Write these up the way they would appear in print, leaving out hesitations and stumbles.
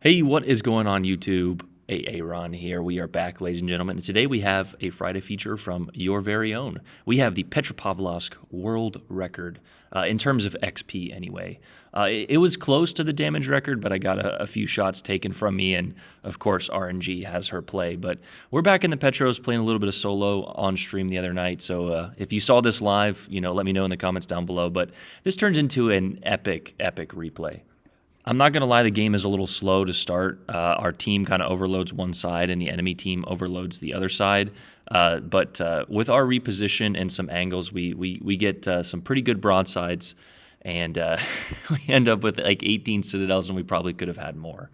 Hey, what is going on YouTube? Ron here. We are back, ladies and gentlemen. And today we have a Friday feature from your very own. We have the Petropavlovsk world record, in terms of XP anyway. It was close to the damage record, but I got a few shots taken from me, and of course RNG has her play. But we're back in the Petros playing a little bit of solo on stream the other night, so if you saw this live, let me know in the comments down below. But this turns into an epic replay. I'm not going to lie, the game is a little slow to start. Our team kind of overloads one side and the enemy team overloads the other side. But with our reposition and some angles, we get some pretty good broadsides, and we end up with like 18 citadels, and we probably could have had more.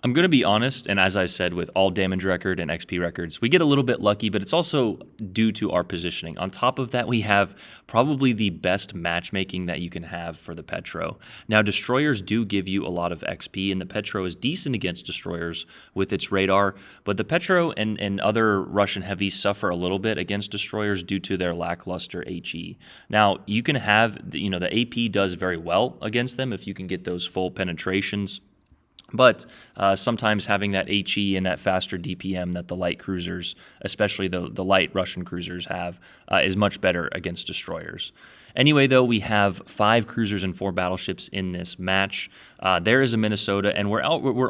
I'm going to be honest, and as I said with all damage record and XP records, we get a little bit lucky, but it's also due to our positioning. On top of that, we have probably the best matchmaking that you can have for the Petro. Now, destroyers do give you a lot of XP, and the Petro is decent against destroyers with its radar, but the Petro and other Russian heavies suffer a little bit against destroyers due to their lackluster HE. Now, you can have, the AP does very well against them if you can get those full penetrations. But sometimes having that HE and that faster DPM that the light cruisers, especially the light Russian cruisers, have is much better against destroyers. Anyway, though, we have 5 cruisers and 4 battleships in this match. There is a Minnesota, and we're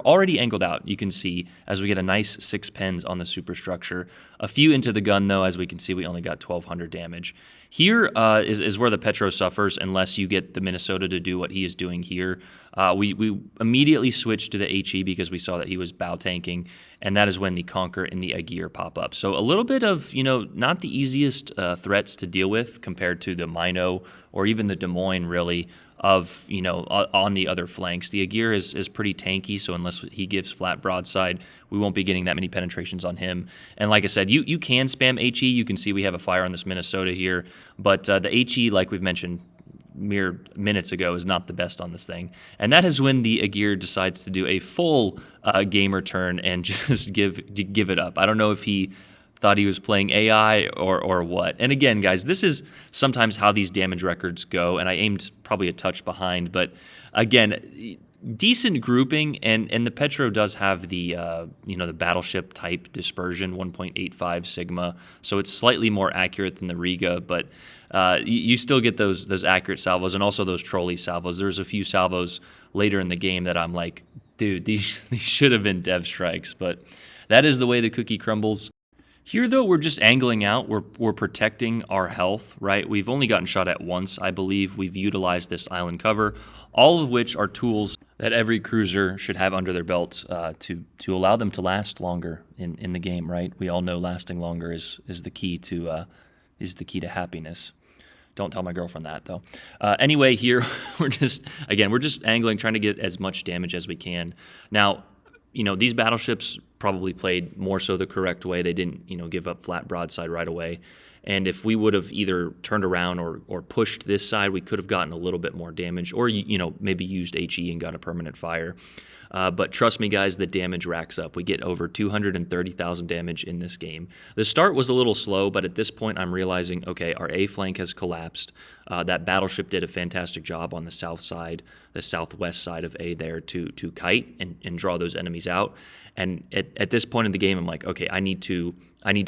already angled out, you can see, as we get a nice 6 pens on the superstructure. A few into the gun, though, as we can see, we only got 1,200 damage. Here is where the Petro suffers unless you get the Minnesota to do what he is doing here. We immediately switched to the HE because we saw that he was bow tanking, and that is when the Conquer and the Aegir pop up. So a little bit of, not the easiest threats to deal with compared to the Mino or even the Des Moines, really, of, on the other flanks. The Aegir is pretty tanky, so unless he gives flat broadside, we won't be getting that many penetrations on him. And like I said, you can spam HE. You can see we have a fire on this Minnesota here, but the HE, like we've mentioned mere minutes ago, is not the best on this thing. And that is when the Aegir decides to do a full gamer turn and just give it up. I don't know if he thought he was playing AI or what. And again, guys, this is sometimes how these damage records go, and I aimed probably a touch behind, but again, decent grouping, and the Petro does have the the battleship type dispersion, 1.85 sigma, so it's slightly more accurate than the Riga, but you still get those accurate salvos, and also those trolley salvos. There's a few salvos later in the game that I'm like, dude, these should have been dev strikes, but that is the way the cookie crumbles. Here, though, we're just angling out. We're protecting our health, right? We've only gotten shot at once, I believe. We've utilized this island cover, all of which are tools that every cruiser should have under their belt to allow them to last longer in the game, right? We all know lasting longer is the key to happiness. Don't tell my girlfriend that, though. Anyway, here we're just angling, trying to get as much damage as we can. Now, these battleships probably played more so the correct way. They didn't, give up flat broadside right away. And if we would have either turned around or pushed this side, we could have gotten a little bit more damage, or, maybe used HE and got a permanent fire. But trust me, guys, the damage racks up. We get over 230,000 damage in this game. The start was a little slow, but at this point I'm realizing, okay, our A flank has collapsed. That battleship did a fantastic job on the south side, the southwest side of A there to kite and draw those enemies out. And at this point in the game, I'm like, okay, I need to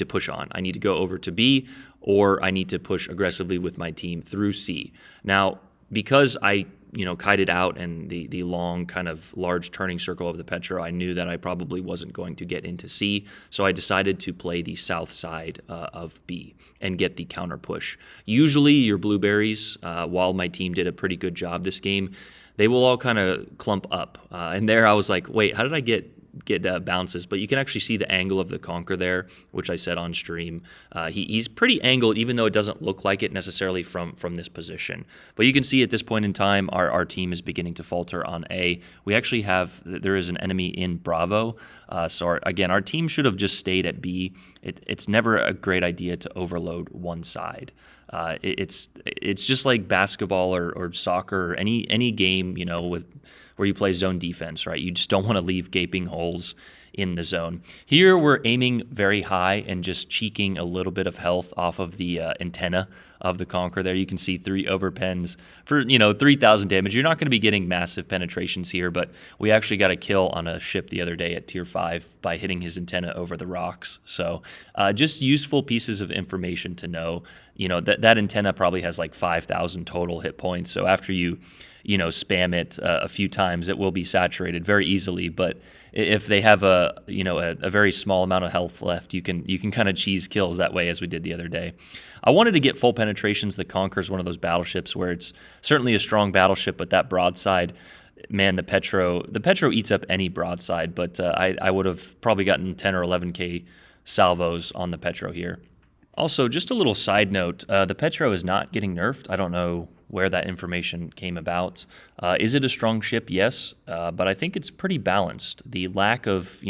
push on. I need to go over to B, or I need to push aggressively with my team through C. Now, because I kited out and the long kind of large turning circle of the Petro, I knew that I probably wasn't going to get into C, so I decided to play the south side of B and get the counter push. Usually your blueberries, while my team did a pretty good job this game, they will all kind of clump up. And there I was like, wait, how did I get bounces? But you can actually see the angle of the Conquer there, which I said on stream. He's pretty angled, even though it doesn't look like it necessarily from this position. But you can see at this point in time, our team is beginning to falter on A. We actually there is an enemy in Bravo. So again, our team should have just stayed at B. It's never a great idea to overload one side. It's just like basketball or soccer or any game, where you play zone defense, right? You just don't want to leave gaping holes in the zone. Here we're aiming very high and just cheeking a little bit of health off of the antenna of the Conqueror there. You can see 3 overpens for 3,000 damage. You're not going to be getting massive penetrations here, but we actually got a kill on a ship the other day at tier 5 by hitting his antenna over the rocks. So just useful pieces of information to know. That antenna probably has like 5,000 total hit points. So after you spam it a few times, it will be saturated very easily. But if they have a very small amount of health left, you can kind of cheese kills that way, as we did the other day. I wanted to get full penetrations. The Conqueror is one of those battleships where it's certainly a strong battleship, but that broadside, man, the Petro eats up any broadside. But I would have probably gotten 10 or 11k salvos on the Petro here. Also, just a little side note, the Petro is not getting nerfed. I don't know where that information came about. Is it a strong ship? Yes, but I think it's pretty balanced. The lack of,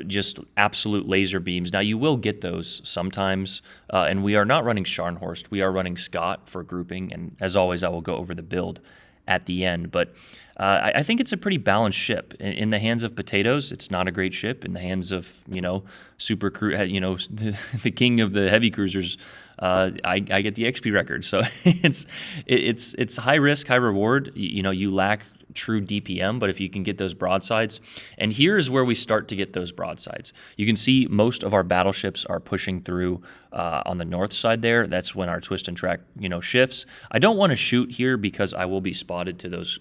just absolute laser beams. Now, you will get those sometimes, and we are not running Scharnhorst. We are running Scott for grouping, and as always, I will go over the build at the end. But I think it's a pretty balanced ship. In the hands of potatoes, it's not a great ship. In the hands of, super crew, the king of the heavy cruisers, I get the XP record. So it's high risk, high reward. You lack true DPM, but if you can get those broadsides, and here is where we start to get those broadsides. You can see most of our battleships are pushing through on the north side there. That's when our twist and track, shifts. I don't want to shoot here because I will be spotted to those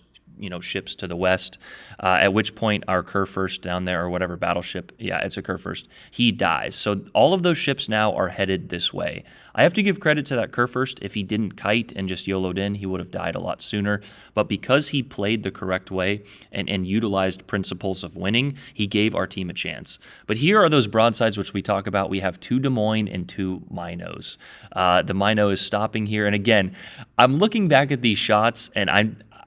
ships to the west, at which point our Kurfürst down there, or whatever battleship, it's a Kurfürst, he dies. So all of those ships now are headed this way. I have to give credit to that Kurfürst. If he didn't kite and just YOLO'd in, he would have died a lot sooner. But because he played the correct way and utilized principles of winning, he gave our team a chance. But here are those broadsides which we talk about. We have 2 Des Moines and 2 Minos. The Mino is stopping here. And again, I'm looking back at these shots, and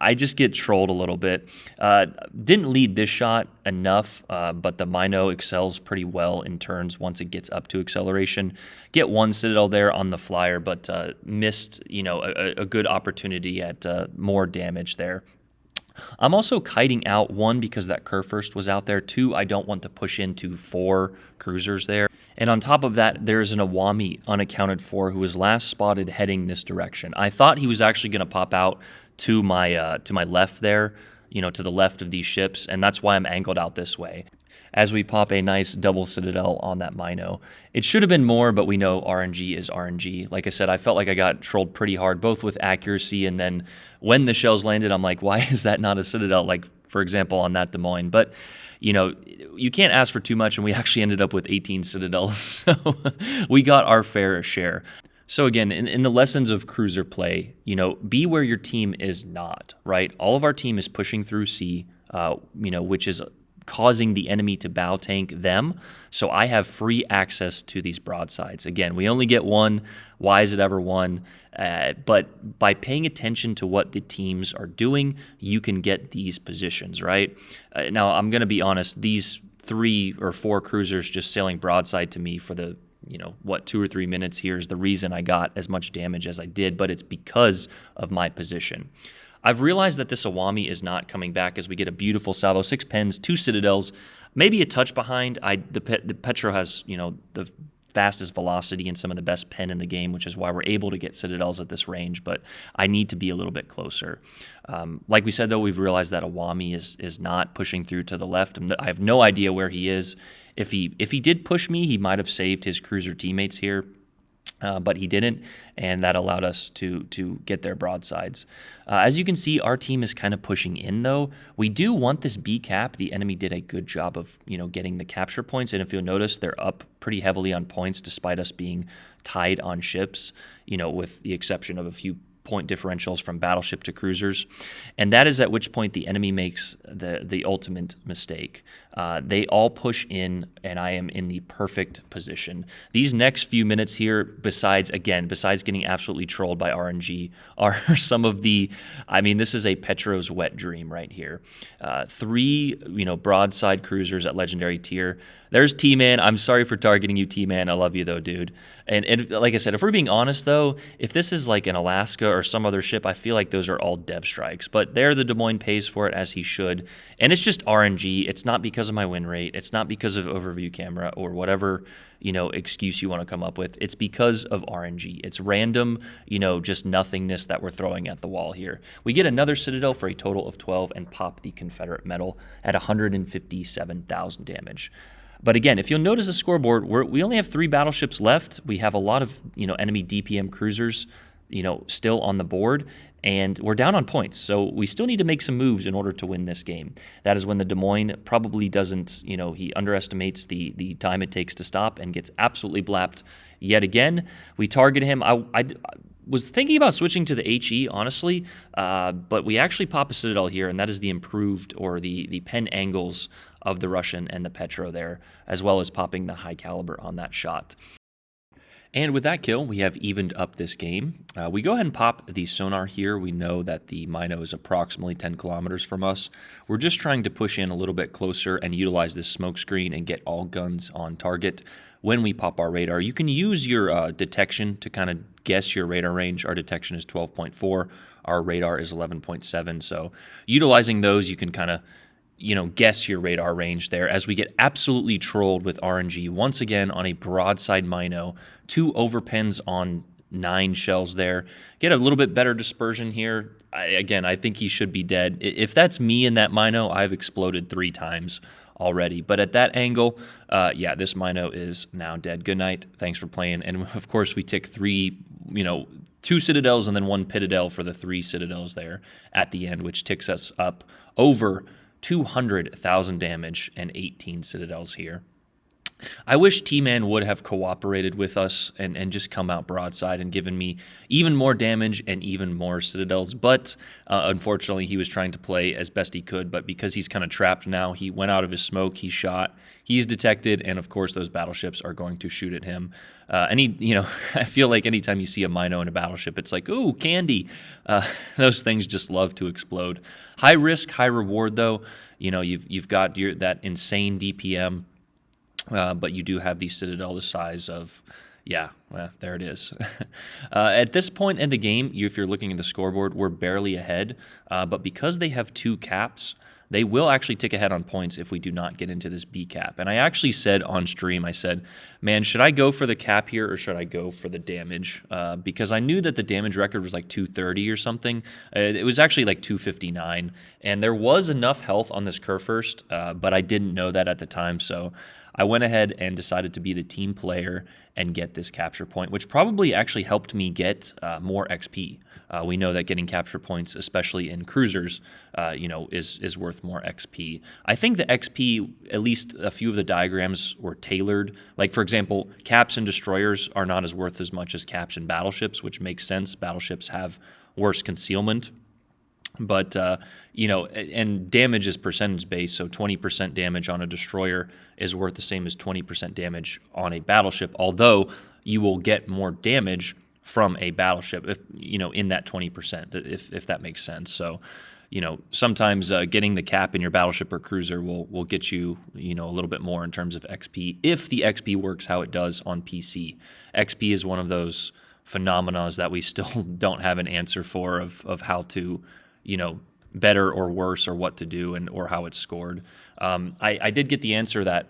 I just get trolled a little bit. Didn't lead this shot enough, but the Mino excels pretty well in turns once it gets up to acceleration. Get 1 Citadel there on the flyer, but missed a good opportunity at more damage there. I'm also kiting out, 1, because that Kurfürst was out there. 2, I don't want to push into 4 cruisers there. And on top of that, there's an Awami unaccounted for who was last spotted heading this direction. I thought he was actually going to pop out to my left there, to the left of these ships, and that's why I'm angled out this way. As we pop a nice double Citadel on that Mino. It should have been more, but we know RNG is RNG. Like I said, I felt like I got trolled pretty hard, both with accuracy, and then when the shells landed, I'm like, why is that not a Citadel? Like, for example, on that Des Moines. But, you can't ask for too much, and we actually ended up with 18 Citadels, so we got our fair share. So again, in the lessons of cruiser play, be where your team is not, right? All of our team is pushing through C, which is causing the enemy to bow tank them. So I have free access to these broadsides. Again, we only get 1. Why is it ever 1? But by paying attention to what the teams are doing, you can get these positions, right? Now, I'm going to be honest, these 3 or 4 cruisers just sailing broadside to me for the 2 or 3 minutes here is the reason I got as much damage as I did, but it's because of my position. I've realized that this Awami is not coming back as we get a beautiful salvo, 6 pens, 2 Citadels, maybe a touch behind. The Petro has, the fastest velocity and some of the best pen in the game, which is why we're able to get Citadels at this range, but I need to be a little bit closer. Like we said, though, we've realized that Awami is not pushing through to the left. I have no idea where he is. If he did push me, he might have saved his cruiser teammates here. But he didn't, and that allowed us to get their broadsides. As you can see, our team is kind of pushing in, though. We do want this B cap. The enemy did a good job of getting the capture points, and if you'll notice, they're up pretty heavily on points despite us being tied on ships, with the exception of a few point differentials from battleship to cruisers, and that is at which point the enemy makes the ultimate mistake. They all push in, and I am in the perfect position. These next few minutes here, besides getting absolutely trolled by RNG, are some of the, this is a Petro's wet dream right here. 3, broadside cruisers at legendary tier. There's T-Man. I'm sorry for targeting you, T-Man. I love you, though, dude. And like I said, if we're being honest, though, if this is like an Alaska or some other ship, I feel like those are all dev strikes. But there, the Des Moines pays for it, as he should. And it's just RNG. It's not because of my win rate. It's not because of overview camera or whatever, excuse you want to come up with. It's because of RNG. It's random, just nothingness that we're throwing at the wall here. We get another Citadel for a total of 12 and pop the Confederate medal at 157,000 damage. But again, if you'll notice the scoreboard, we only have 3 battleships left. We have a lot of enemy DPM cruisers, still on the board, and we're down on points. So we still need to make some moves in order to win this game. That is when the Des Moines probably doesn't, he underestimates the time it takes to stop and gets absolutely blapped yet again. We target him. I was thinking about switching to the HE, honestly, but we actually pop a Citadel here, and that is the improved or the pen angles of the Russian and the Petro there, as well as popping the high caliber on that shot. And with that kill, we have evened up this game. We go ahead and pop the sonar here. We know that the Mino is approximately 10 kilometers from us. We're just trying to push in a little bit closer and utilize this smoke screen and get all guns on target. When we pop our radar, you can use your detection to kind of guess your radar range. Our detection is 12.4. Our radar is 11.7. So utilizing those, you can kind of guess your radar range there as we get absolutely trolled with RNG once again on a broadside Mino. 2 overpens on 9 shells there. Get a little bit better dispersion here. I think he should be dead. If that's me in that Mino, I've exploded 3 times already. But at that angle, this Mino is now dead. Good night. Thanks for playing. And of course, we tick 3, 2 Citadels and then 1 Pitadel for the 3 Citadels there at the end, which ticks us up over 200,000 damage and 18 Citadels here. I wish T-Man would have cooperated with us and just come out broadside and given me even more damage and even more Citadels, but unfortunately he was trying to play as best he could, but because he's kind of trapped now, he went out of his smoke, he shot, he's detected, and of course those battleships are going to shoot at him. I feel like anytime you see a Mino in a battleship, it's like, ooh, candy. Those things just love to explode. High risk, high reward though. You've got that insane DPM, but you do have the Citadel the size of, there it is. At this point in the game, if you're looking at the scoreboard, we're barely ahead, but because they have 2 caps, they will actually tick ahead on points if we do not get into this B cap. And I actually said on stream, I said, man, should I go for the cap here or should I go for the damage? Because I knew that the damage record was like 230 or something. It was actually like 259. And there was enough health on this Kurfürst, but I didn't know that at the time. So I went ahead and decided to be the team player and get this capture point, which probably actually helped me get more XP. We know that getting capture points, especially in cruisers, is worth more XP. I think the XP, at least a few of the diagrams were tailored. Like, for example, caps and destroyers are not as worth as much as caps and battleships, which makes sense. Battleships have worse concealment. But, and damage is percentage based, so 20% damage on a destroyer is worth the same as 20% damage on a battleship, although you will get more damage from a battleship, in that 20%, if that makes sense. So, sometimes getting the cap in your battleship or cruiser will get you, a little bit more in terms of XP, if the XP works how it does on PC. XP is one of those phenomena that we still don't have an answer for of how to, better or worse or what to do or how it's scored. I did get the answer that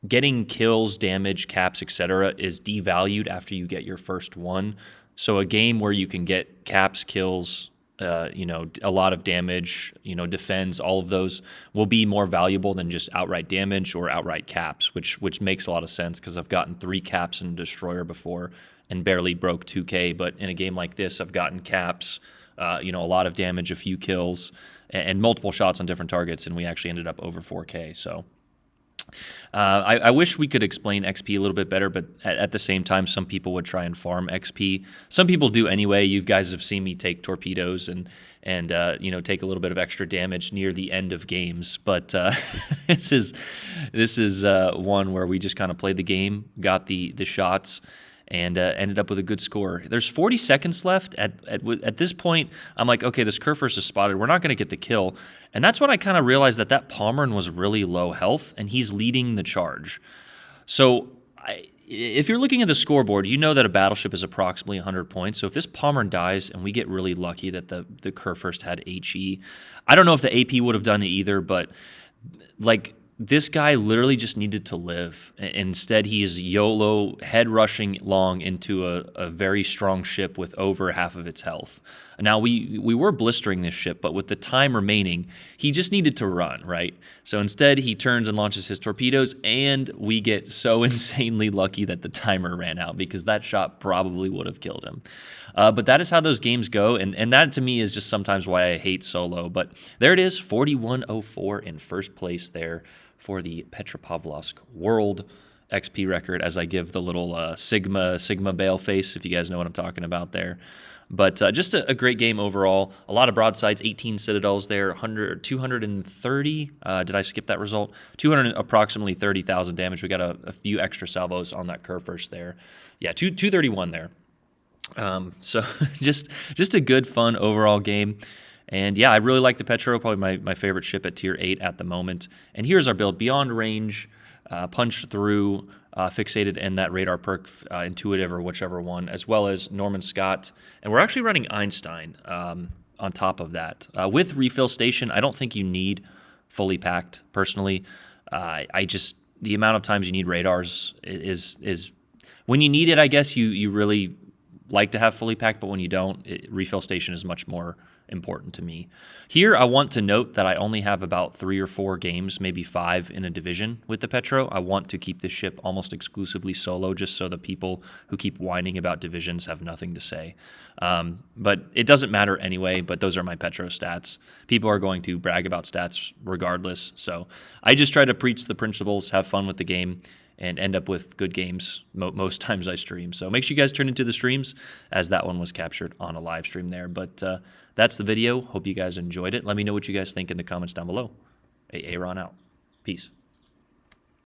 getting kills, damage, caps, etc. is devalued after you get your first one. So a game where you can get caps, kills, a lot of damage, defends, all of those will be more valuable than just outright damage or outright caps, which makes a lot of sense because I've gotten 3 caps in a destroyer before and barely broke 2K. But in a game like this, I've gotten caps, a lot of damage, a few kills, and multiple shots on different targets, and we actually ended up over 4K. So I wish we could explain XP a little bit better, but at the same time, some people would try and farm XP. Some people do anyway. You guys have seen me take torpedoes and take a little bit of extra damage near the end of games. But this is one where we just kind of played the game, got the shots, and ended up with a good score. There's 40 seconds left. At this point, I'm like, okay, this Kurfürst is spotted. We're not going to get the kill. And that's when I kind of realized that Pommern was really low health, and he's leading the charge. So if you're looking at the scoreboard, you know that a battleship is approximately 100 points. So if this Pommern dies and we get really lucky that the Kurfürst had HE, I don't know if the AP would have done it either, but like this guy literally just needed to live. Instead, he is YOLO head rushing long into a very strong ship with over half of its health. Now, we were blistering this ship, but with the time remaining, he just needed to run, right? So instead, he turns and launches his torpedoes, and we get so insanely lucky that the timer ran out, because that shot probably would have killed him. But that is how those games go, and that to me is just sometimes why I hate solo. But there it is, 4104 in first place there for the Petropavlovsk World XP record, as I give the little Sigma Bale face, if you guys know what I'm talking about there. But just a great game overall. A lot of broadsides, 18 citadels there, 230. Did I skip that result? Approximately 30,000 damage. We got a few extra salvos on that Kurfürst there. Yeah, 231 there. So just a good, fun overall game. And yeah, I really like the Petro, probably my favorite ship at tier 8 at the moment. And here's our build: beyond range, punch through, fixated, and that radar perk, intuitive or whichever one, as well as Norman Scott. And we're actually running Einstein on top of that. With refill station, I don't think you need fully packed, personally. The amount of times you need radars is when you need it, I guess you really like to have fully packed, but when you don't, refill station is much more important to me. Here, I want to note that I only have about 3 or 4 games, maybe 5 in a division with the Petro. I want to keep this ship almost exclusively solo, just so the people who keep whining about divisions have nothing to say. But it doesn't matter anyway, but those are my Petro stats. People are going to brag about stats regardless, so I just try to preach the principles, have fun with the game, and end up with good games most times I stream. So make sure you guys turn into the streams, as that one was captured on a live stream there. But that's the video. Hope you guys enjoyed it. Let me know what you guys think in the comments down below. Aaron out. Peace.